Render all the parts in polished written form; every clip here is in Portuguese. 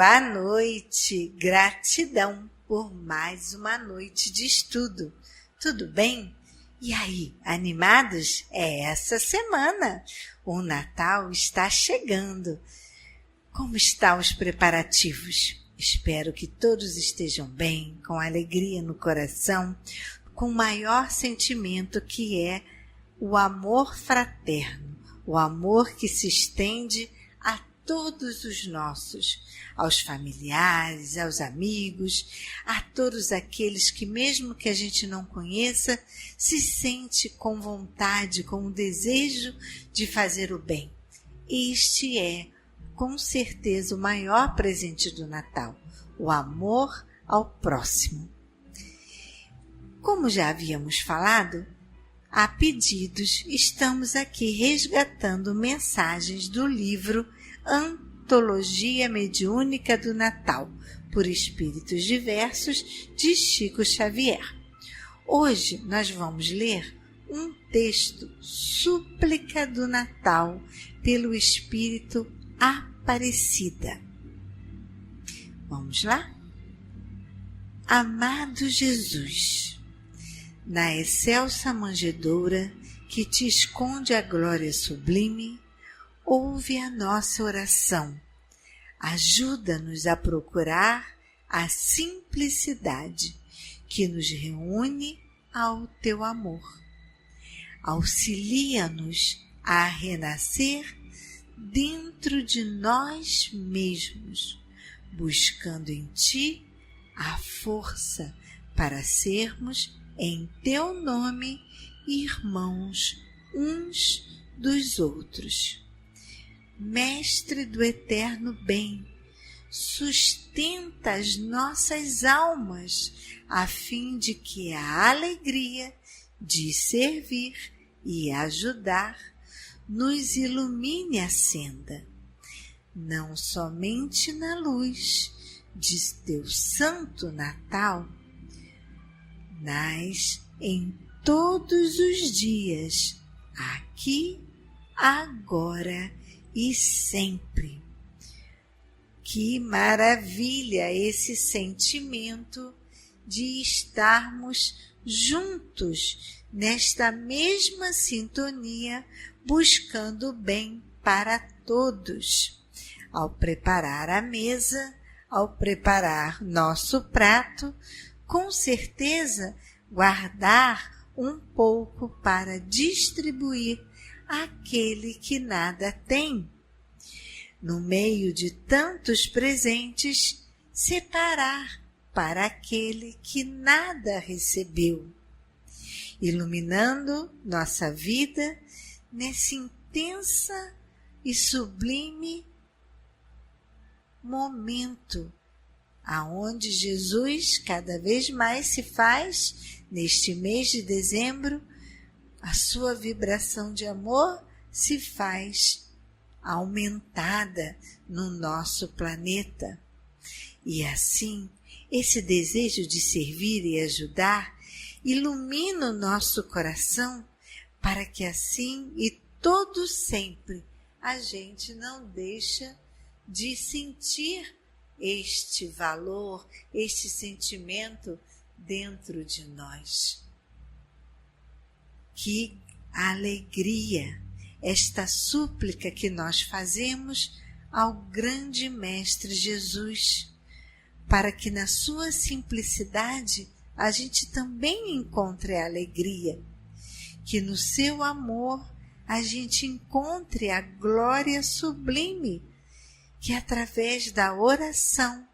Boa noite, gratidão por mais uma noite de estudo. Tudo bem? E aí, animados? É essa semana. O Natal está chegando. Como estão os preparativos? Espero que todos estejam bem, com alegria no coração, com o maior sentimento que é o amor fraterno, o amor que se estende a todos os nossos, aos familiares, aos amigos, a todos aqueles que mesmo que a gente não conheça, se sente com vontade, com o desejo de fazer o bem. Este é, com certeza, o maior presente do Natal, o amor ao próximo. Como já havíamos falado, a pedidos, estamos aqui resgatando mensagens do livro Antologia Mediúnica do Natal, por Espíritos Diversos, de Chico Xavier. Hoje nós vamos ler um texto, Súplica do Natal, pelo Espírito Aparecida. Vamos lá? Amado Jesus, na excelsa manjedoura que te esconde a glória sublime, ouve a nossa oração, ajuda-nos a procurar a simplicidade que nos reúne ao teu amor. Auxilia-nos a renascer dentro de nós mesmos, buscando em ti a força para sermos, em teu nome, irmãos uns dos outros. Mestre do eterno bem, sustenta as nossas almas, a fim de que a alegria de servir e ajudar nos ilumine a senda, não somente na luz de teu santo Natal, mas em todos os dias, aqui, agora e sempre. Que maravilha esse sentimento de estarmos juntos nesta mesma sintonia, buscando o bem para todos. Ao preparar a mesa, ao preparar nosso prato, com certeza guardar um pouco para distribuir àquele que nada tem. No meio de tantos presentes, separar para aquele que nada recebeu, iluminando nossa vida nesse intensa e sublime momento aonde Jesus cada vez mais se faz, neste mês de dezembro, a sua vibração de amor se faz aumentada no nosso planeta. E assim, esse desejo de servir e ajudar ilumina o nosso coração para que assim e todo sempre a gente não deixa de sentir este valor, este sentimento dentro de nós. Que alegria esta súplica que nós fazemos ao grande Mestre Jesus, para que na sua simplicidade a gente também encontre a alegria, que no seu amor a gente encontre a glória sublime, que através da oração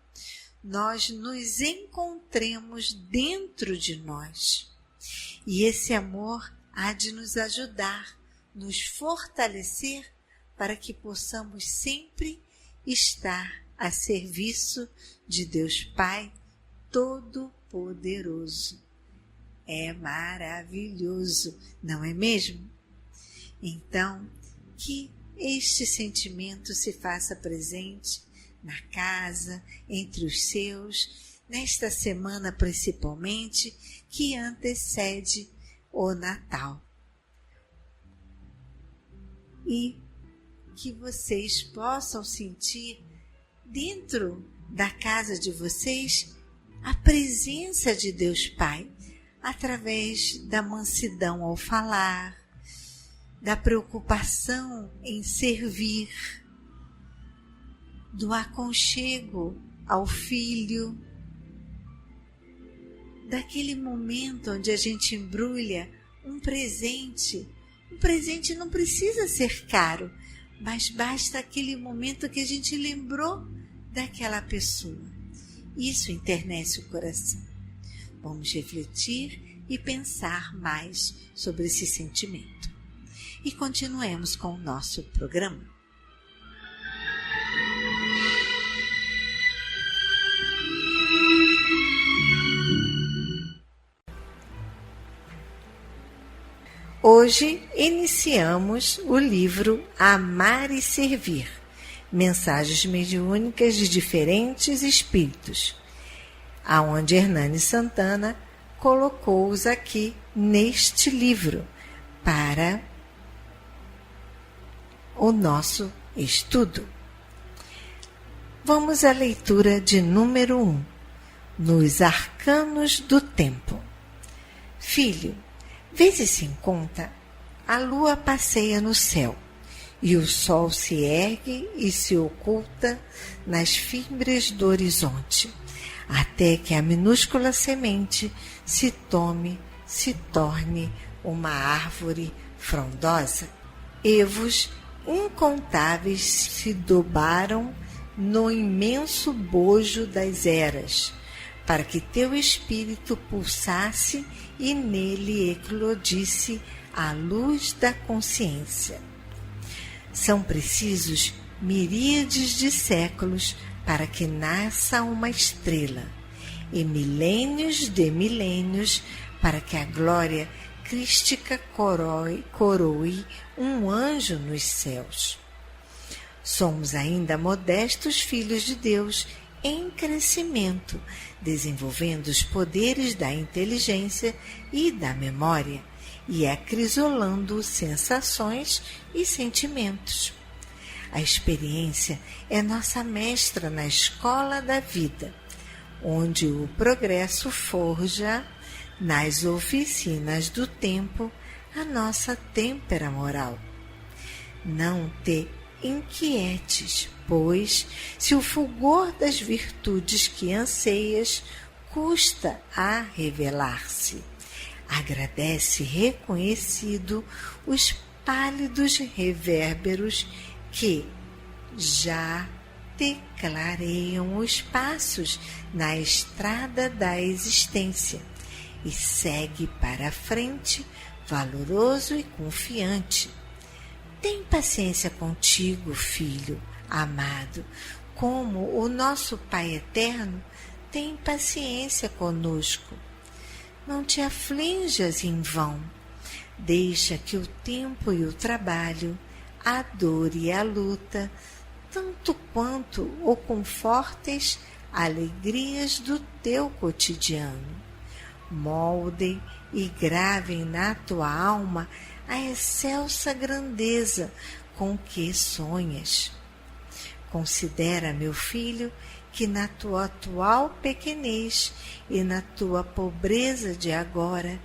nós nos encontremos dentro de nós. E esse amor há de nos ajudar, nos fortalecer para que possamos sempre estar a serviço de Deus Pai Todo-Poderoso. É maravilhoso, não é mesmo? Então, que este sentimento se faça presente na casa, entre os seus, nesta semana principalmente, que antecede o Natal. E que vocês possam sentir dentro da casa de vocês a presença de Deus Pai, através da mansidão ao falar, da preocupação em servir, do aconchego ao filho, daquele momento onde a gente embrulha um presente. Um presente não precisa ser caro, mas basta aquele momento que a gente lembrou daquela pessoa. Isso enternece o coração. Vamos refletir e pensar mais sobre esse sentimento. E continuemos com o nosso programa. Hoje iniciamos o livro Amar e Servir, mensagens mediúnicas de diferentes espíritos, aonde Hernani Santana colocou-os aqui neste livro para o nosso estudo. Vamos à leitura de número 1, nos Arcanos do Tempo. Filho, vê-se em conta, a lua passeia no céu, e o sol se ergue e se oculta nas fimbres do horizonte, até que a minúscula semente se torne uma árvore frondosa. Evos incontáveis se dobraram no imenso bojo das eras, para que teu espírito pulsasse e nele eclodisse a luz da consciência. São precisos miríades de séculos para que nasça uma estrela, e milênios de milênios para que a glória crística coroe um anjo nos céus. Somos ainda modestos filhos de Deus em crescimento, desenvolvendo os poderes da inteligência e da memória e acrisolando sensações e sentimentos. A experiência é nossa mestra na escola da vida, onde o progresso forja, nas oficinas do tempo, a nossa têmpera moral. Não te inquietes, pois, se o fulgor das virtudes que anseias custa a revelar-se. Agradece reconhecido os pálidos revérberos que já te clareiam os passos na estrada da existência e segue para a frente, valoroso e confiante. Tem paciência contigo, filho amado, como o nosso Pai Eterno tem paciência conosco. Não te aflinjas em vão. Deixa que o tempo e o trabalho, a dor e a luta, tanto quanto o confortes alegrias do teu cotidiano, moldem e gravem na tua alma a excelsa grandeza com que sonhas. Considera, meu filho, que na tua atual pequenez e na tua pobreza de agora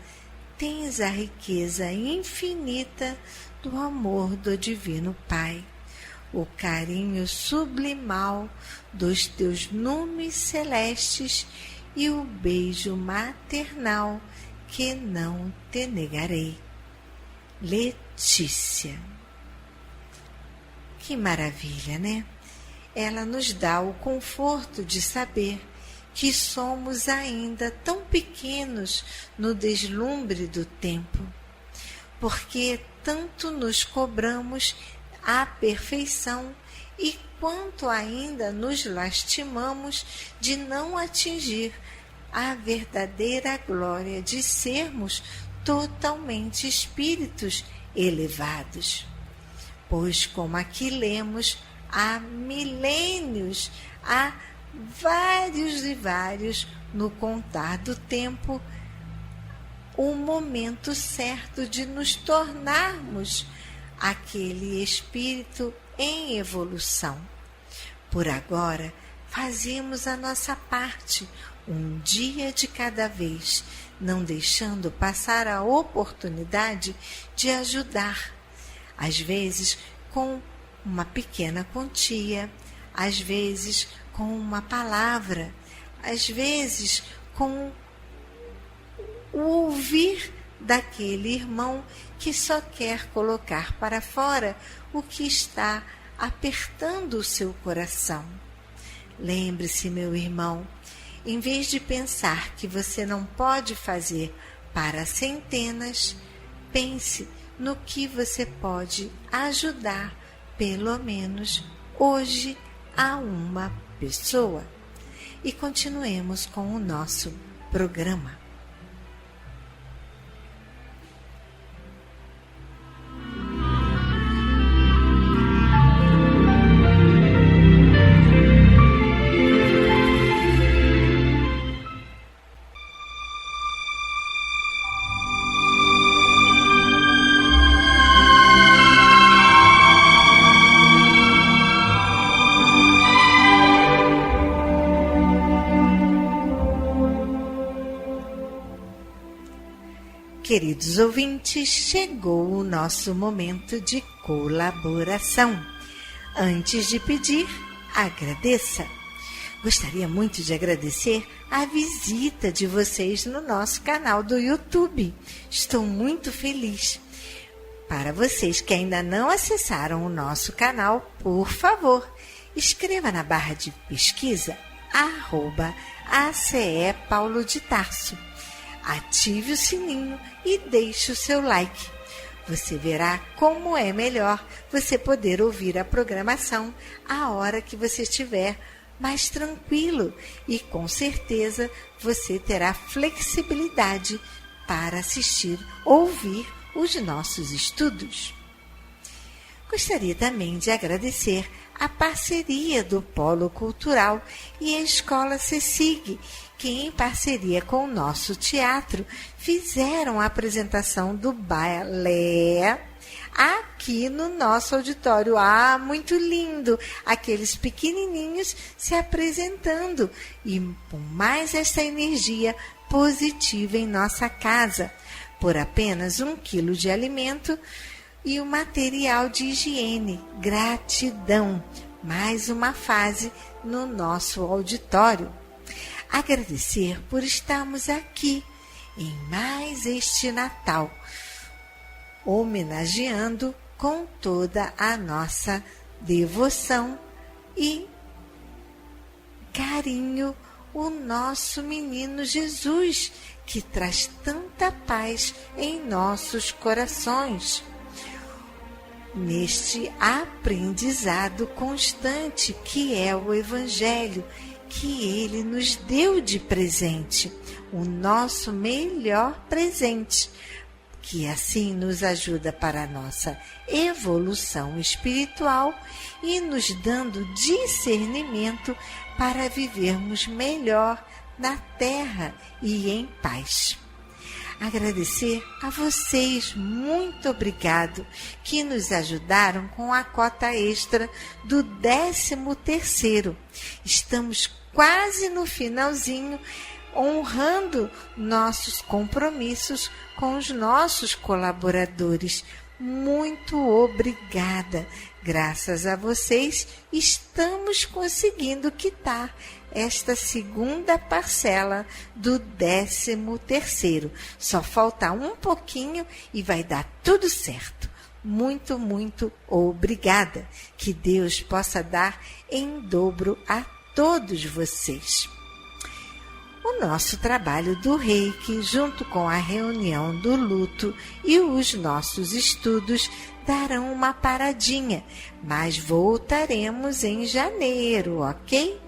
tens a riqueza infinita do amor do Divino Pai, o carinho sublimal dos teus numes celestes e o beijo maternal que não te negarei. Letícia. Que maravilha, né? Ela nos dá o conforto de saber que somos ainda tão pequenos no deslumbre do tempo, porque tanto nos cobramos a perfeição e quanto ainda nos lastimamos de não atingir a verdadeira glória de sermos totalmente espíritos elevados. Pois, como aqui lemos, há milênios, há vários e vários no contar do tempo, o momento certo de nos tornarmos aquele espírito em evolução. Por agora, fazemos a nossa parte, um dia de cada vez, não deixando passar a oportunidade de ajudar. Às vezes com uma pequena quantia, às vezes com uma palavra, às vezes com o ouvir daquele irmão que só quer colocar para fora o que está apertando o seu coração. Lembre-se, meu irmão, em vez de pensar que você não pode fazer para centenas, pense no que você pode ajudar, pelo menos hoje, a uma pessoa. E continuemos com o nosso programa. Queridos ouvintes, chegou o nosso momento de colaboração. Antes de pedir, agradeça. Gostaria muito de agradecer a visita de vocês no nosso canal do YouTube. Estou muito feliz. Para vocês que ainda não acessaram o nosso canal, por favor, escreva na barra de pesquisa @ACE Paulo de Tarso. Ative o sininho e deixe o seu like. Você verá como é melhor você poder ouvir a programação a hora que você estiver mais tranquilo e com certeza você terá flexibilidade para assistir, ouvir os nossos estudos. Gostaria também de agradecer a parceria do Polo Cultural e a Escola CECIG, que em parceria com o nosso teatro fizeram a apresentação do balé aqui no nosso auditório. Muito lindo! Aqueles pequenininhos se apresentando e com mais essa energia positiva em nossa casa, por apenas 1 quilo de alimento e o material de higiene. Gratidão! Mais uma fase no nosso auditório. Agradecer por estarmos aqui em mais este Natal, homenageando com toda a nossa devoção e carinho o nosso menino Jesus, que traz tanta paz em nossos corações. Neste aprendizado constante que é o Evangelho, que Ele nos deu de presente, o nosso melhor presente, que assim nos ajuda para a nossa evolução espiritual e nos dando discernimento para vivermos melhor na terra e em paz. Agradecer a vocês, muito obrigado, que nos ajudaram com a cota extra do 13º. Estamos quase no finalzinho, honrando nossos compromissos com os nossos colaboradores. Muito obrigada. Graças a vocês, estamos conseguindo quitar esta segunda parcela do 13º. Só falta um pouquinho e vai dar tudo certo. Muito, muito obrigada. Que Deus possa dar em dobro a todos vocês. O nosso trabalho do Reiki, junto com a reunião do luto e os nossos estudos, darão uma paradinha, mas voltaremos em janeiro, ok?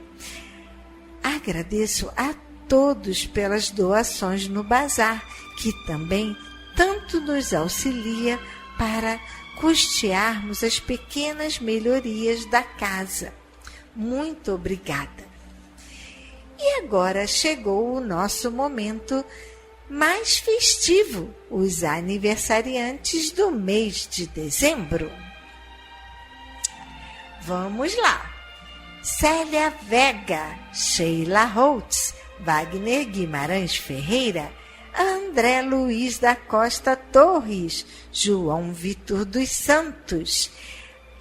Agradeço a todos pelas doações no bazar, que também tanto nos auxilia para custearmos as pequenas melhorias da casa. Muito obrigada. E agora chegou o nosso momento mais festivo, os aniversariantes do mês de dezembro. Vamos lá! Célia Vega, Sheila Holtz, Wagner Guimarães Ferreira, André Luiz da Costa Torres, João Vitor dos Santos,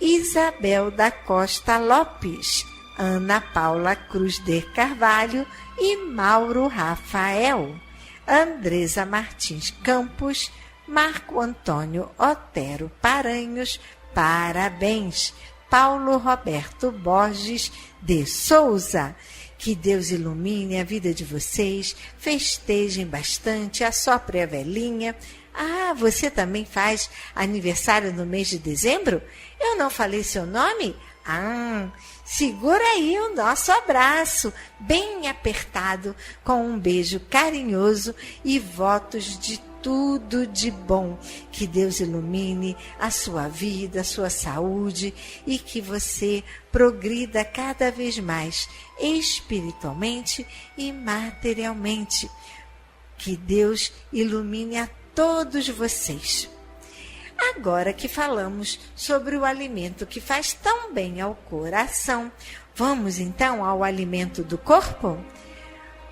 Isabel da Costa Lopes, Ana Paula Cruz de Carvalho e Mauro Rafael, Andresa Martins Campos, Marco Antônio Otero Paranhos, parabéns, Paulo Roberto Borges de Souza. Que Deus ilumine a vida de vocês, festejem bastante, assopre a velhinha. Ah, você também faz aniversário no mês de dezembro? Eu não falei seu nome? Ah, segura aí o nosso abraço, bem apertado, com um beijo carinhoso e votos de tudo de bom. Que Deus ilumine a sua vida, a sua saúde e que você progrida cada vez mais espiritualmente e materialmente. Que Deus ilumine a todos vocês. Agora que falamos sobre o alimento que faz tão bem ao coração, vamos então ao alimento do corpo?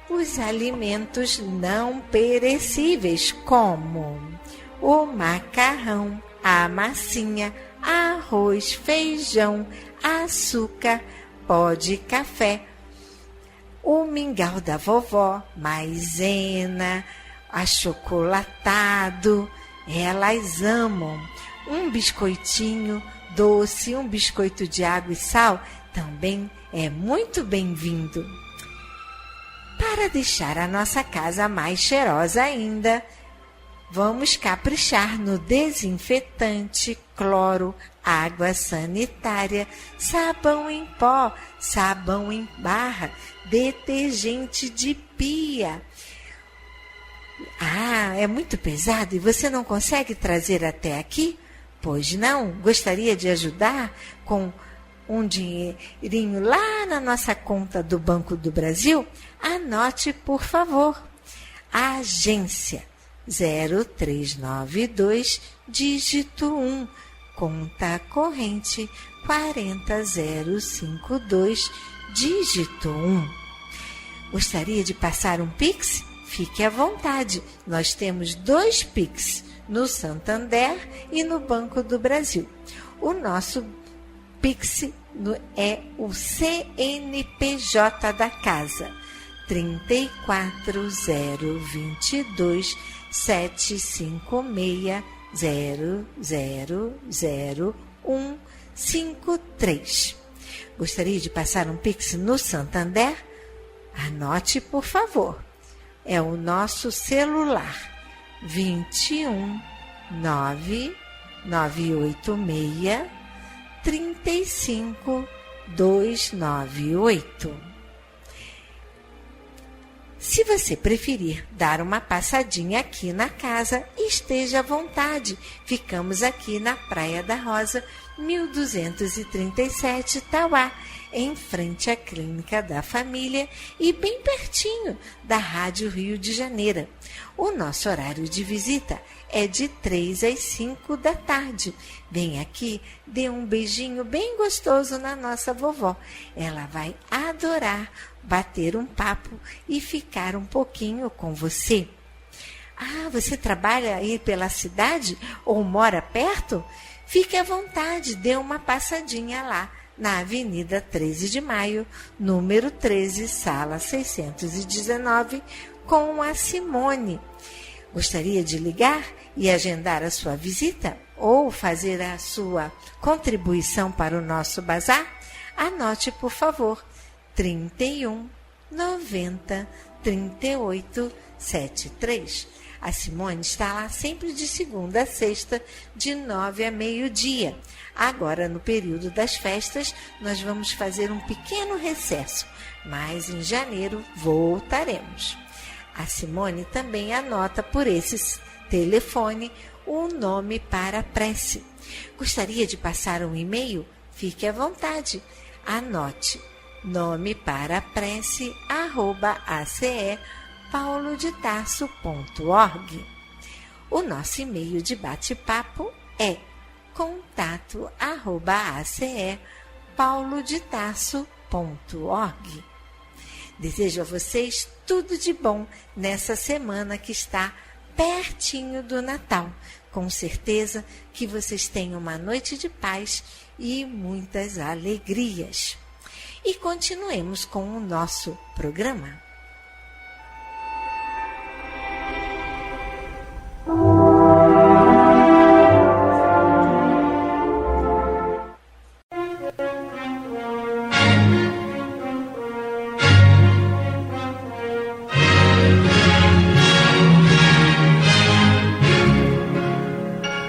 Os alimentos não perecíveis, como o macarrão, a massinha, arroz, feijão, açúcar, pó de café, o mingau da vovó, maisena, achocolatado, elas amam. Um biscoitinho doce, um biscoito de água e sal também é muito bem-vindo. Para deixar a nossa casa mais cheirosa ainda, vamos caprichar no desinfetante, cloro, água sanitária, sabão em pó, sabão em barra, detergente de pia. Ah, é muito pesado e você não consegue trazer até aqui? Pois não? Gostaria de ajudar com um dinheirinho lá na nossa conta do Banco do Brasil? Anote, por favor. A agência 0392, dígito 1, conta corrente 40052, dígito 1. Gostaria de passar um Pix? Fique à vontade. Nós temos 2 Pix, no Santander e no Banco do Brasil. O nosso Pix é o CNPJ da casa, 34022 756 Gostaria de passar um Pix no Santander? Anote, por favor. É o nosso celular, 21 986 35 298. Se você preferir dar uma passadinha aqui na casa, esteja à vontade. Ficamos aqui na Praia da Rosa, 1237, Tauá, em frente à Clínica da Família e bem pertinho da Rádio Rio de Janeiro. O nosso horário de visita é de 3 às 5 da tarde. Vem aqui, dê um beijinho bem gostoso na nossa vovó. Ela vai adorar bater um papo e ficar um pouquinho com você. Ah, você trabalha aí pela cidade ou mora perto? Fique à vontade, dê uma passadinha lá na Avenida 13 de Maio, número 13, sala 619, com a Simone. Gostaria de ligar e agendar a sua visita ou fazer a sua contribuição para o nosso bazar? Anote, por favor, 31 90 38 73. A Simone está lá sempre de segunda a sexta, de 9 a meio-dia. Agora, no período das festas, nós vamos fazer um pequeno recesso, mas em janeiro voltaremos. A Simone também anota por esse telefone o nome para a prece. Gostaria de passar um e-mail? Fique à vontade. Anote nome para a prece @ace.paulodetarso.org. O nosso e-mail de bate-papo é contato@ace.paulodetarso.org. Desejo a vocês tudo de bom nessa semana que está pertinho do Natal. Com certeza que vocês tenham uma noite de paz e muitas alegrias. E continuemos com o nosso programa.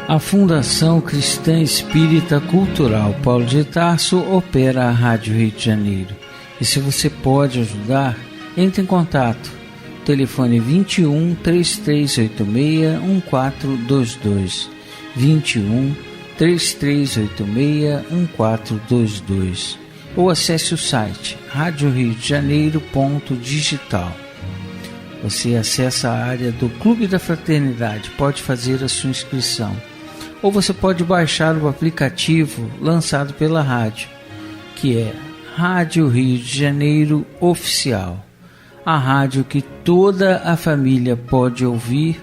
A Fundação Cristã Espírita Cultural Paulo de Tarso opera a Rádio Rio de Janeiro. E se você pode ajudar, entre em contato. Telefone 21 3386 1422. 21 3386 1422. Ou acesse o site radioriodejaneiro.digital. Você acessa a área do Clube da Fraternidade, pode fazer a sua inscrição. Ou você pode baixar o aplicativo lançado pela rádio, que é Rádio Rio de Janeiro Oficial. A rádio que toda a família pode ouvir,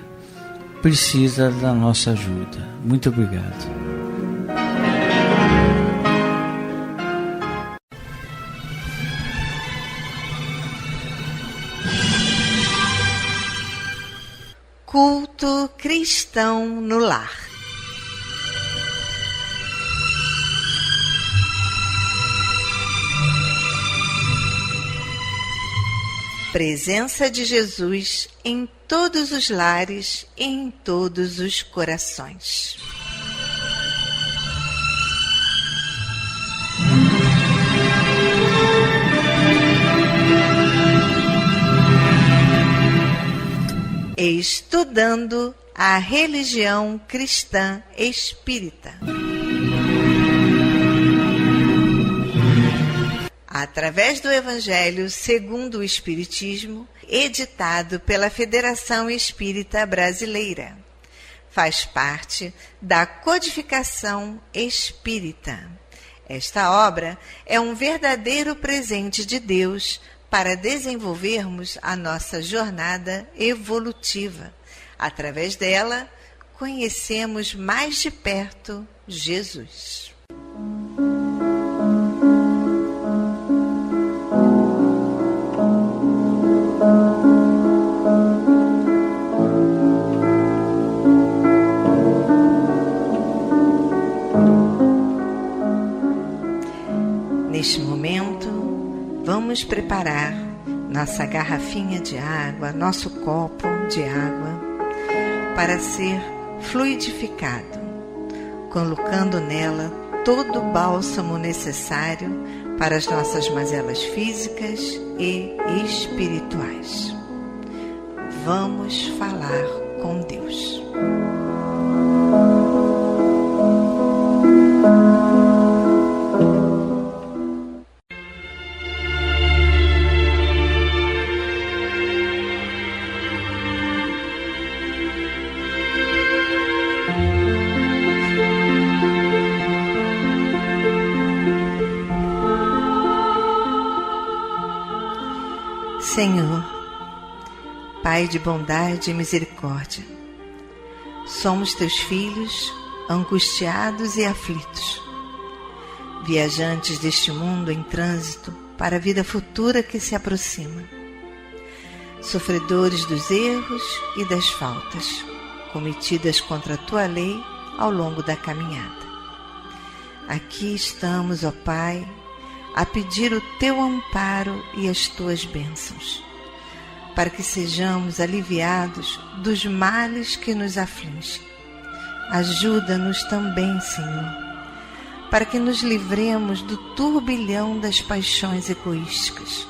precisa da nossa ajuda. Muito obrigado. Culto cristão no lar. Presença de Jesus em todos os lares e em todos os corações. Estudando a religião cristã espírita. Através do Evangelho segundo o Espiritismo, editado pela Federação Espírita Brasileira. Faz parte da Codificação Espírita. Esta obra é um verdadeiro presente de Deus para desenvolvermos a nossa jornada evolutiva. Através dela, conhecemos mais de perto Jesus. Neste momento, vamos preparar nossa garrafinha de água, nosso copo de água, para ser fluidificado, colocando nela todo o bálsamo necessário para as nossas mazelas físicas e espirituais. Vamos falar com Deus. Senhor, Pai de bondade e misericórdia, somos teus filhos, angustiados e aflitos, viajantes deste mundo em trânsito para a vida futura que se aproxima, sofredores dos erros e das faltas cometidas contra a tua lei ao longo da caminhada. Aqui estamos, ó Pai, a pedir o teu amparo e as tuas bênçãos, para que sejamos aliviados dos males que nos afligem. Ajuda-nos também, Senhor, para que nos livremos do turbilhão das paixões egoísticas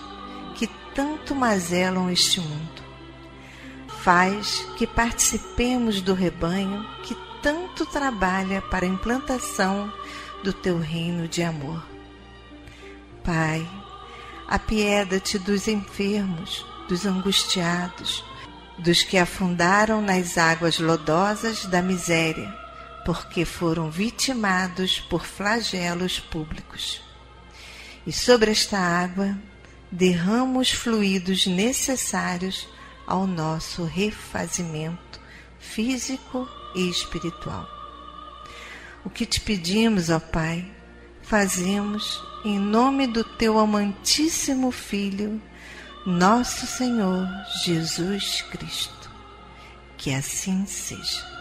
que tanto mazelam este mundo. Faz que participemos do rebanho que tanto trabalha para a implantação do teu reino de amor. Pai, apieda-te dos enfermos, dos angustiados, dos que afundaram nas águas lodosas da miséria, porque foram vitimados por flagelos públicos. e sobre esta água derrama os fluidos necessários ao nosso refazimento físico e espiritual. O que te pedimos, ó Pai, fazemos em nome do teu amantíssimo Filho, nosso Senhor Jesus Cristo. Que assim seja.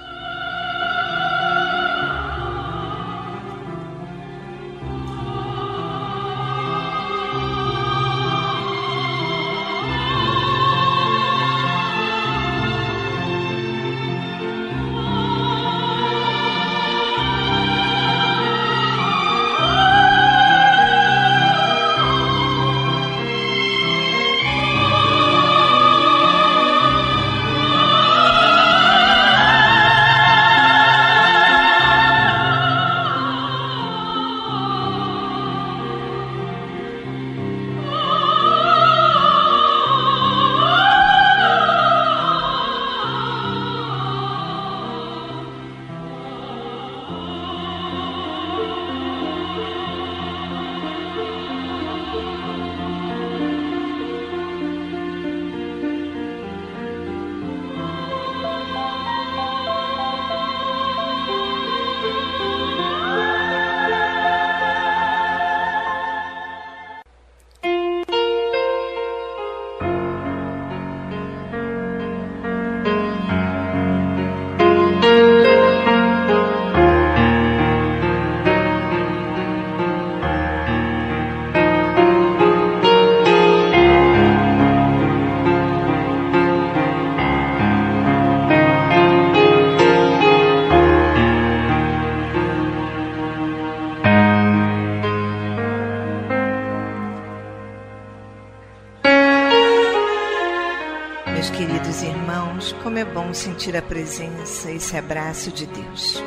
Meus queridos irmãos, como é bom sentir a presença, esse abraço de Deus.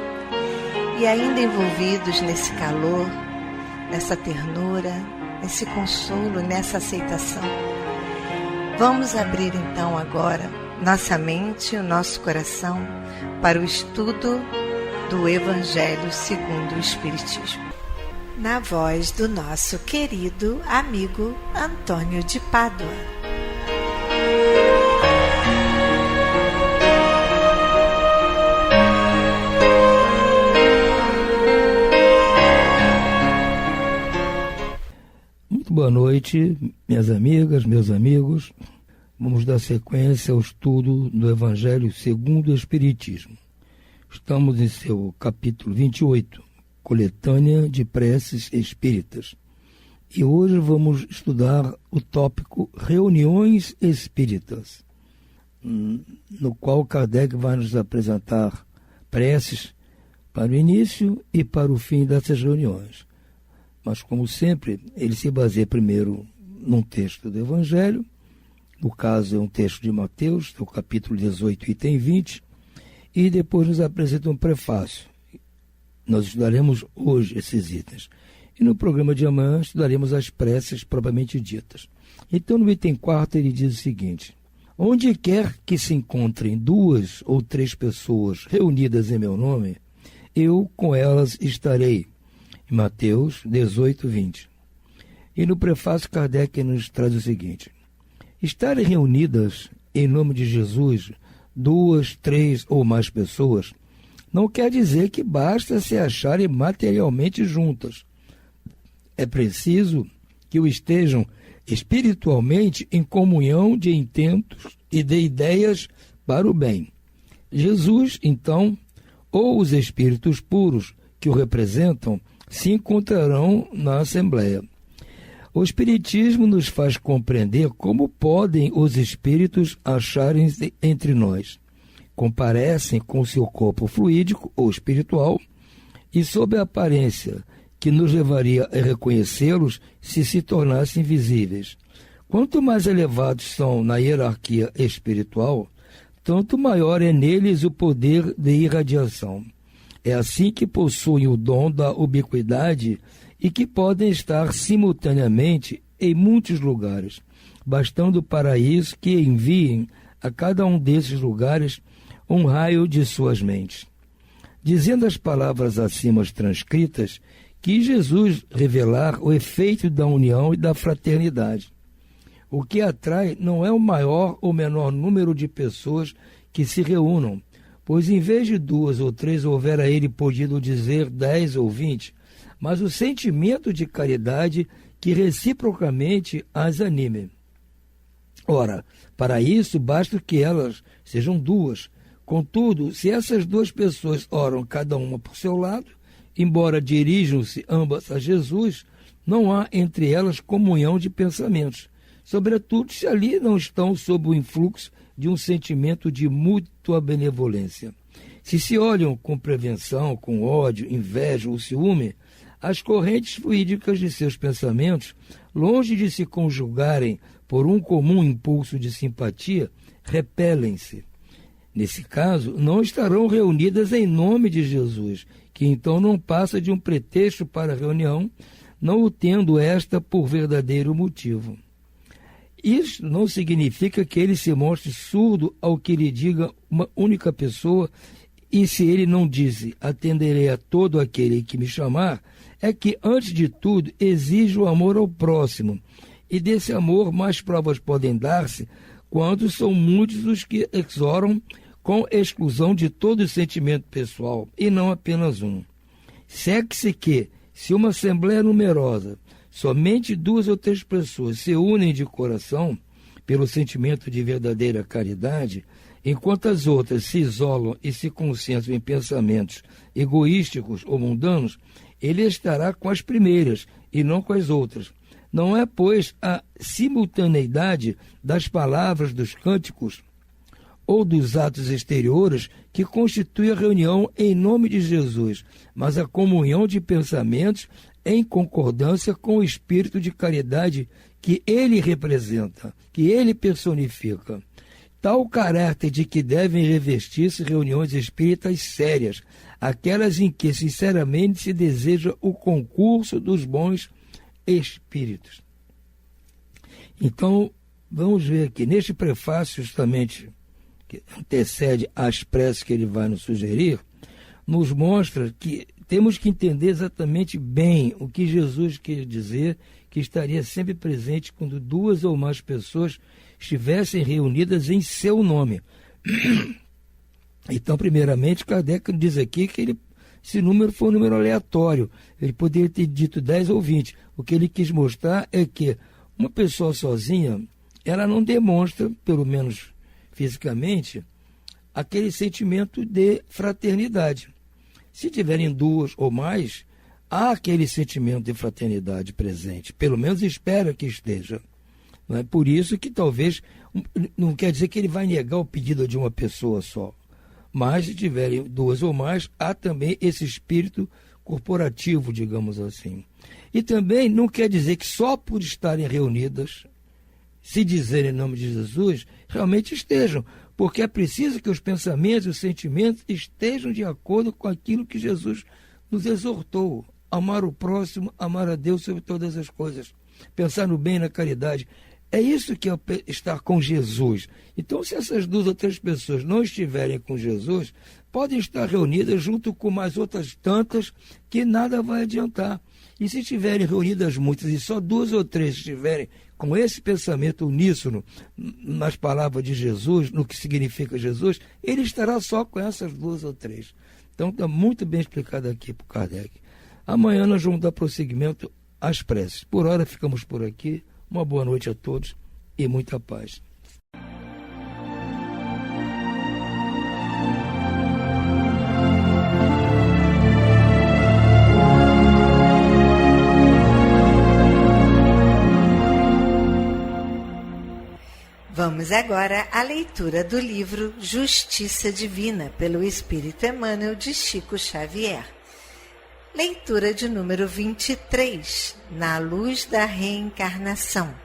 E ainda envolvidos nesse calor, nessa ternura, nesse consolo, nessa aceitação, vamos abrir então agora nossa mente e o nosso coração para o estudo do Evangelho segundo o Espiritismo. Na voz do nosso querido amigo Antônio de Pádua. Boa noite, minhas amigas, meus amigos. Vamos dar sequência ao estudo do Evangelho segundo o Espiritismo. Estamos em seu capítulo 28, Coletânea de Preces Espíritas. E hoje vamos estudar o tópico Reuniões Espíritas, no qual Kardec vai nos apresentar preces para o início e para o fim dessas reuniões. Mas, como sempre, ele se baseia primeiro num texto do Evangelho, no caso é um texto de Mateus, do capítulo 18, item 20, e depois nos apresenta um prefácio. Nós estudaremos hoje esses itens. E no programa de amanhã estudaremos as preces propriamente ditas. Então, no item 4, ele diz o seguinte: onde quer que se encontrem 2 ou 3 pessoas reunidas em meu nome, eu com elas estarei. Em Mateus 18, 20. E no prefácio, Kardec nos traz o seguinte: estarem reunidas em nome de Jesus 2, 3 ou mais pessoas, não quer dizer que basta se acharem materialmente juntas. É preciso que o estejam espiritualmente em comunhão de intentos e de ideias para o bem. Jesus, então, ou os espíritos puros que o representam, se encontrarão na Assembleia. O Espiritismo nos faz compreender como podem os espíritos acharem-se entre nós. Comparecem com seu corpo fluídico ou espiritual e sob a aparência que nos levaria a reconhecê-los se tornassem visíveis. Quanto mais elevados são na hierarquia espiritual, tanto maior é neles o poder de irradiação. É assim que possuem o dom da ubiquidade e que podem estar simultaneamente em muitos lugares, bastando para isso que enviem a cada um desses lugares um raio de suas mentes. Dizendo as palavras acima transcritas, quis Jesus revelar o efeito da união e da fraternidade. O que atrai não é o maior ou menor número de pessoas que se reúnam, pois em vez de 2 ou 3 houvera ele podido dizer 10 ou 20, mas o sentimento de caridade que reciprocamente as anime. Ora, para isso basta que elas sejam 2. Contudo, se essas 2 pessoas oram cada uma por seu lado, embora dirijam-se ambas a Jesus, não há entre elas comunhão de pensamentos, sobretudo se ali não estão sob o influxo de um sentimento de mútua benevolência. Se se olham com prevenção, com ódio, inveja ou ciúme, as correntes fluídicas de seus pensamentos, longe de se conjugarem por um comum impulso de simpatia, repelem-se. Nesse caso, não estarão reunidas em nome de Jesus, que então não passa de um pretexto para a reunião, não o tendo esta por verdadeiro motivo. Isso não significa que ele se mostre surdo ao que lhe diga uma única pessoa, e se ele não diz, atenderei a todo aquele que me chamar, é que, antes de tudo, exige o amor ao próximo, e desse amor mais provas podem dar-se quando são muitos os que exoram com exclusão de todo sentimento pessoal, e não apenas um. Segue-se que, se uma assembleia numerosa, somente 2 ou 3 pessoas se unem de coração pelo sentimento de verdadeira caridade, enquanto as outras se isolam e se concentram em pensamentos egoísticos ou mundanos, ele estará com as primeiras e não com as outras. Não é, pois, a simultaneidade das palavras, dos cânticos ou dos atos exteriores que constitui a reunião em nome de Jesus, mas a comunhão de pensamentos em concordância com o espírito de caridade que ele representa, que ele personifica. Tal caráter de que devem revestir-se reuniões espíritas sérias, aquelas em que sinceramente se deseja o concurso dos bons espíritos. Então, vamos ver aqui, neste prefácio justamente que antecede as preces que ele vai nos sugerir, nos mostra que temos que entender exatamente bem o que Jesus quer dizer, que estaria sempre presente quando 2 ou mais pessoas estivessem reunidas em seu nome. Então, primeiramente, Kardec diz aqui que esse número foi um número aleatório. Ele poderia ter dito 10 ou 20. O que ele quis mostrar é que uma pessoa sozinha, ela não demonstra, pelo menos fisicamente, aquele sentimento de fraternidade. Se tiverem 2 ou mais, há aquele sentimento de fraternidade presente. Pelo menos espera que esteja. Não é por isso que talvez, não quer dizer que ele vai negar o pedido de uma pessoa só. Mas se tiverem 2 ou mais, há também esse espírito corporativo, digamos assim. E também não quer dizer que só por estarem reunidas, se dizerem em nome de Jesus, realmente estejam, porque é preciso que os pensamentos e os sentimentos estejam de acordo com aquilo que Jesus nos exortou: amar o próximo, amar a Deus sobre todas as coisas, pensar no bem e na caridade. É isso que é estar com Jesus. Então, se essas 2 ou 3 pessoas não estiverem com Jesus, podem estar reunidas junto com mais outras tantas que nada vai adiantar. E se estiverem reunidas muitas e só 2 ou 3 estiverem com esse pensamento uníssono nas palavras de Jesus, no que significa Jesus, ele estará só com essas 2 ou 3. Então está muito bem explicado aqui por Kardec. Amanhã nós vamos dar prosseguimento às preces. Por hora ficamos por aqui. Uma boa noite a todos e muita paz. Vamos agora à leitura do livro Justiça Divina, pelo Espírito Emmanuel, de Chico Xavier. Leitura de número 23, Na Luz da Reencarnação.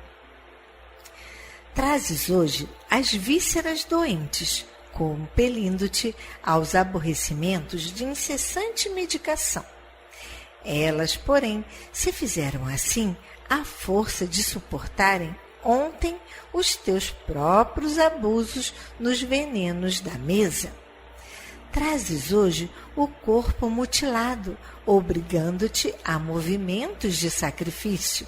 Trazes hoje as vísceras doentes, compelindo-te aos aborrecimentos de incessante medicação. Elas, porém, se fizeram assim à força de suportarem ontem os teus próprios abusos nos venenos da mesa. Trazes hoje o corpo mutilado, obrigando-te a movimentos de sacrifício.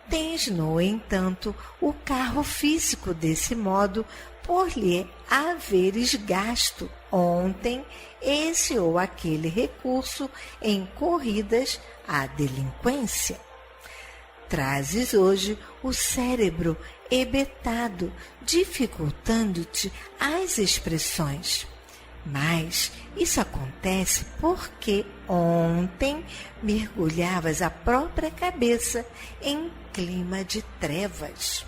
Tens, no entanto, o carro físico desse modo, por lhe haveres gasto ontem esse ou aquele recurso em corridas à delinquência. Trazes hoje o cérebro hebetado, dificultando-te as expressões. Mas isso acontece porque ontem mergulhavas a própria cabeça em clima de trevas.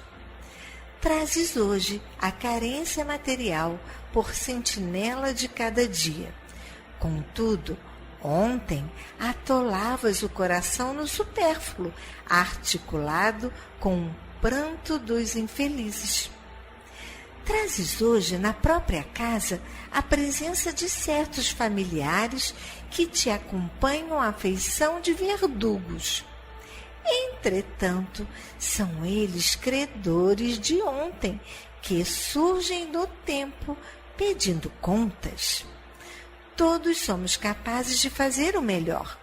Trazes hoje a carência material por sentinela de cada dia. Contudo, ontem atolavas o coração no supérfluo, articulado com o pranto dos infelizes. Trazes hoje na própria casa a presença de certos familiares que te acompanham à feição de verdugos. Entretanto, são eles credores de ontem, que surgem do tempo pedindo contas. Todos somos capazes de fazer o melhor,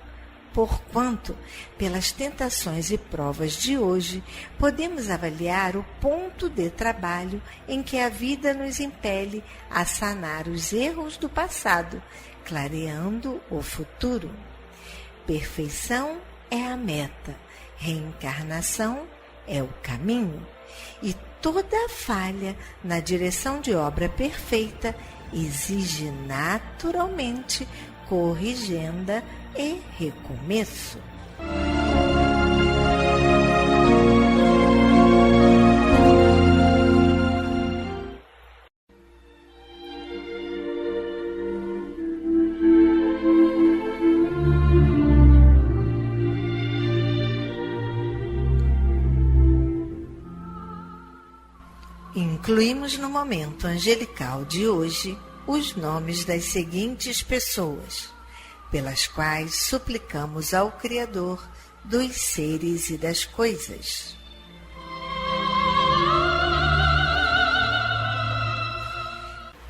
porquanto, pelas tentações e provas de hoje, podemos avaliar o ponto de trabalho em que a vida nos impele a sanar os erros do passado, clareando o futuro. Perfeição é a meta, reencarnação é o caminho, e toda falha na direção de obra perfeita exige naturalmente corrigenda e recomeço. Incluímos no momento angelical de hoje os nomes das seguintes pessoas, pelas quais suplicamos ao Criador dos seres e das coisas.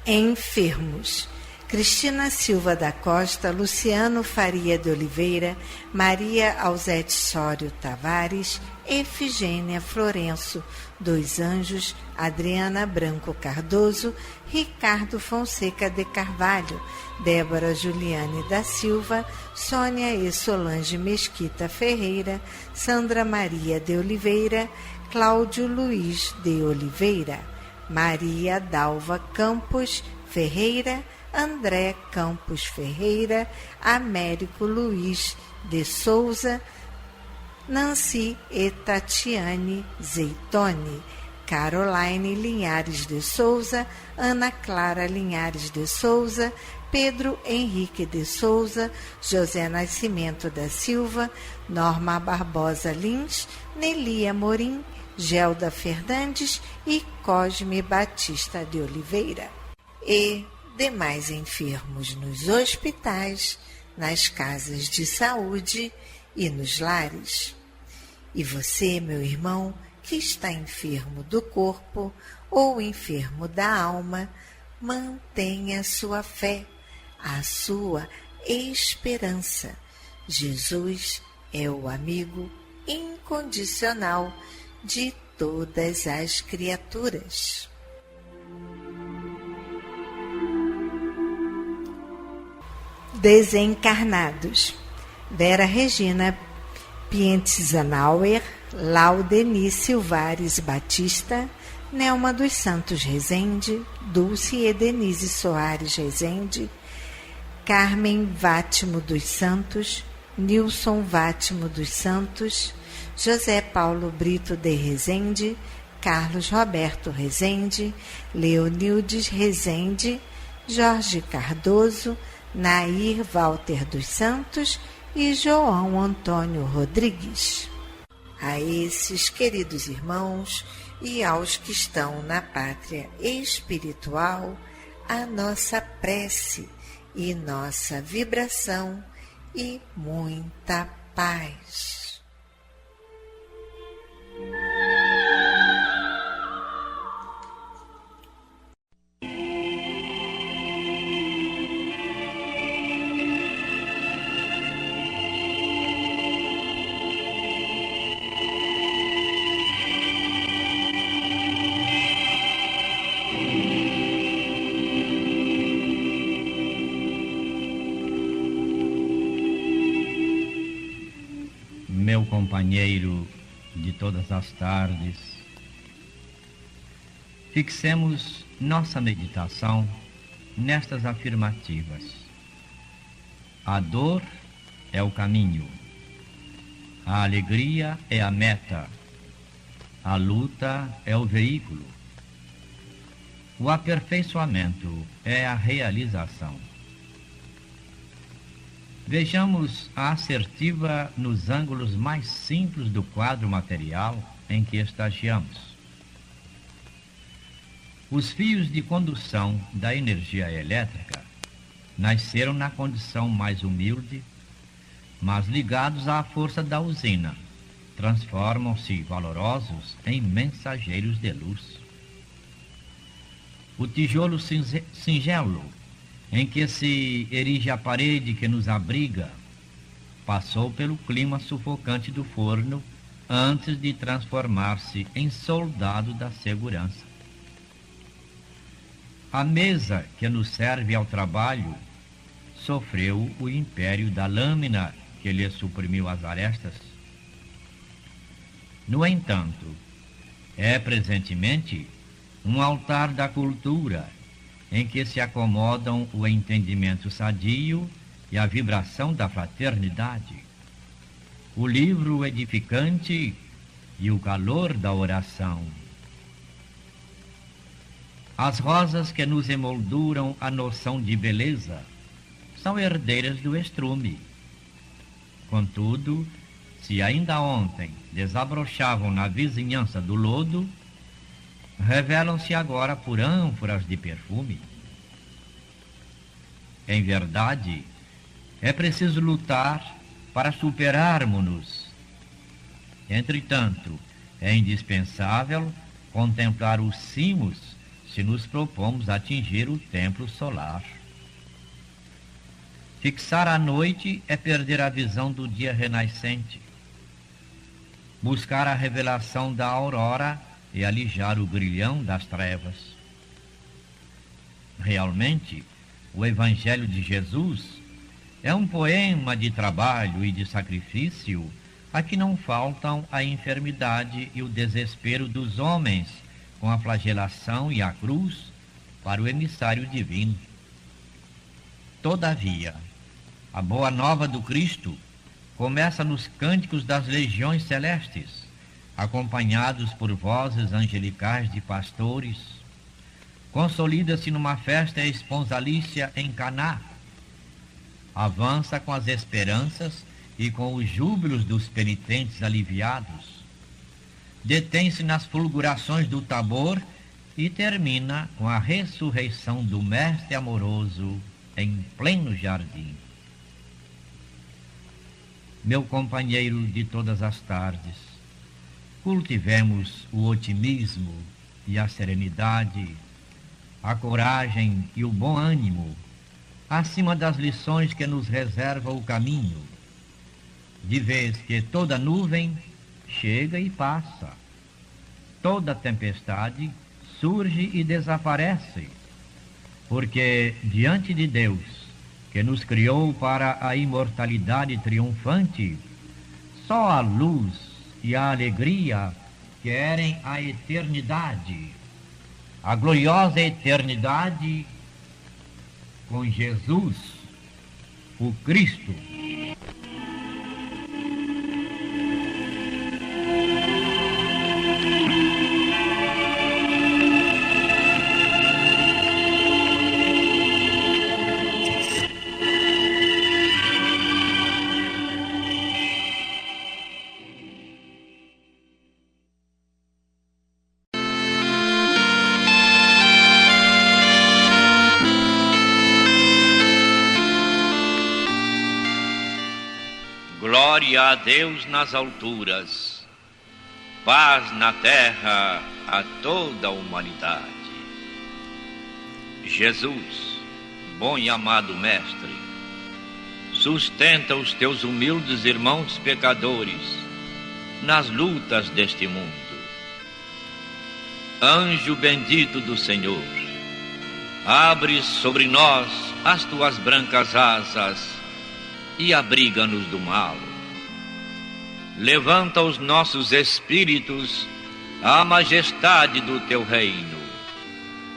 Enfermos: Cristina Silva da Costa, Luciano Faria de Oliveira, Maria Alzete Sório Tavares, Efigênia Florenço dos Anjos, Adriana Branco Cardoso, Ricardo Fonseca de Carvalho, Débora Juliane da Silva, Sônia e Solange Mesquita Ferreira, Sandra Maria de Oliveira, Cláudio Luiz de Oliveira, Maria Dalva Campos Ferreira, André Campos Ferreira, Américo Luiz de Souza, Nancy e Tatiane Zeitone, Caroline Linhares de Souza, Ana Clara Linhares de Souza, Pedro Henrique de Souza, José Nascimento da Silva, Norma Barbosa Lins, Nelia Morim, Gelda Fernandes e Cosme Batista de Oliveira. E demais enfermos nos hospitais, nas casas de saúde e nos lares. E você, meu irmão, que está enfermo do corpo ou enfermo da alma, mantenha a sua fé, a sua esperança. Jesus é o amigo incondicional de todas as criaturas. Desencarnados: Vera Regina Pientzanauer, Laudeni Silvares Batista, Nelma dos Santos Rezende, Dulce e Denise Soares Rezende, Carmen Vátimo dos Santos, Nilson Vátimo dos Santos, José Paulo Brito de Rezende, Carlos Roberto Rezende, Leonildes Rezende, Jorge Cardoso, Nair Walter dos Santos e João Antônio Rodrigues. A esses queridos irmãos e aos que estão na pátria espiritual, a nossa prece e nossa vibração e muita paz. meu companheiro de todas as tardes, fixemos nossa meditação nestas afirmativas. A dor é o caminho, a alegria é a meta, a luta é o veículo, o aperfeiçoamento é a realização. Vejamos a assertiva nos ângulos mais simples do quadro material em que estagiamos. Os fios de condução da energia elétrica nasceram na condição mais humilde, mas ligados à força da usina, transformam-se valorosos em mensageiros de luz. O tijolo singelo em que se erige a parede que nos abriga passou pelo clima sufocante do forno antes de transformar-se em soldado da segurança. A mesa que nos serve ao trabalho sofreu o império da lâmina que lhe suprimiu as arestas. No entanto, é presentemente um altar da cultura em que se acomodam o entendimento sadio e a vibração da fraternidade, o livro edificante e o calor da oração. As rosas que nos emolduram a noção de beleza são herdeiras do estrume. Contudo, se ainda ontem desabrochavam na vizinhança do lodo, revelam-se agora por ânforas de perfume. Em verdade, é preciso lutar para superarmos-nos. Entretanto, é indispensável contemplar os cimos se nos propomos atingir o templo solar. Fixar a noite é perder a visão do dia renascente. Buscar a revelação da aurora e alijar o grilhão das trevas. Realmente, o Evangelho de Jesus é um poema de trabalho e de sacrifício a que não faltam a enfermidade e o desespero dos homens com a flagelação e a cruz para o emissário divino. Todavia, a boa nova do Cristo começa nos cânticos das legiões celestes, acompanhados por vozes angelicais de pastores, consolida-se numa festa esponsalícia em Caná, avança com as esperanças e com os júbilos dos penitentes aliviados, detém-se nas fulgurações do Tabor e termina com a ressurreição do Mestre amoroso em pleno jardim. Meu companheiro de todas as tardes, cultivemos o otimismo e a serenidade, a coragem e o bom ânimo, acima das lições que nos reserva o caminho, de vez que toda nuvem chega e passa, toda tempestade surge e desaparece, porque diante de Deus, que nos criou para a imortalidade triunfante, só a luz e a alegria querem a eternidade, a gloriosa eternidade com Jesus, o Cristo. Glória a Deus nas alturas, paz na terra a toda a humanidade. Jesus, bom e amado Mestre, sustenta os teus humildes irmãos pecadores nas lutas deste mundo. Anjo bendito do Senhor, abre sobre nós as tuas brancas asas e abriga-nos do mal. levanta os nossos espíritos à majestade do teu reino.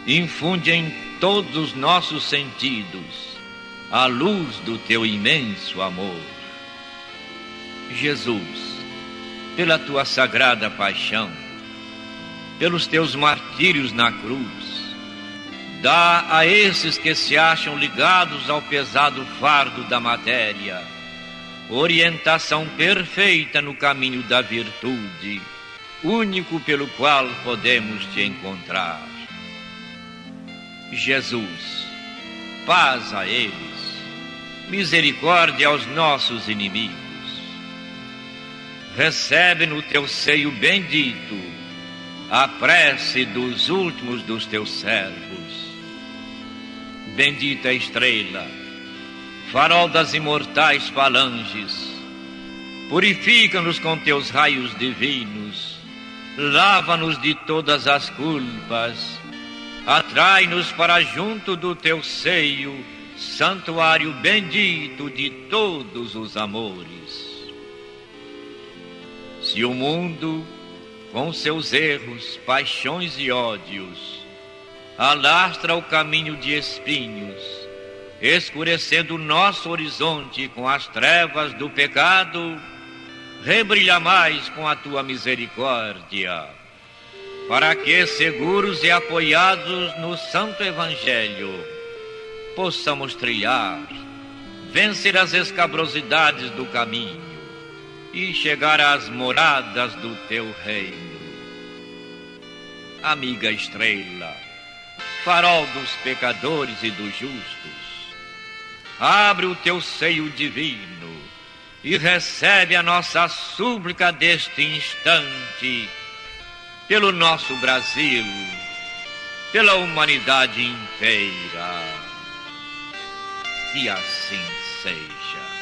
Infunde em todos os nossos sentidos a luz do teu imenso amor. Jesus, pela tua sagrada paixão, pelos teus martírios na cruz, dá a esses que se acham ligados ao pesado fardo da matéria orientação perfeita no caminho da virtude, único pelo qual podemos te encontrar. Jesus, paz a eles, misericórdia aos nossos inimigos. Recebe no teu seio bendito a prece dos últimos dos teus servos. Bendita estrela, farol das imortais falanges, purifica-nos com teus raios divinos, lava-nos de todas as culpas, atrai-nos para junto do teu seio, santuário bendito de todos os amores. Se o mundo, com seus erros, paixões e ódios, alastra o caminho de espinhos, escurecendo o nosso horizonte com as trevas do pecado, rebrilha mais com a tua misericórdia, para que, seguros e apoiados no Santo Evangelho, possamos trilhar, vencer as escabrosidades do caminho e chegar às moradas do teu reino. Amiga estrela, farol dos pecadores e dos justos, abre o teu seio divino e recebe a nossa súplica deste instante pelo nosso Brasil, pela humanidade inteira. E assim seja.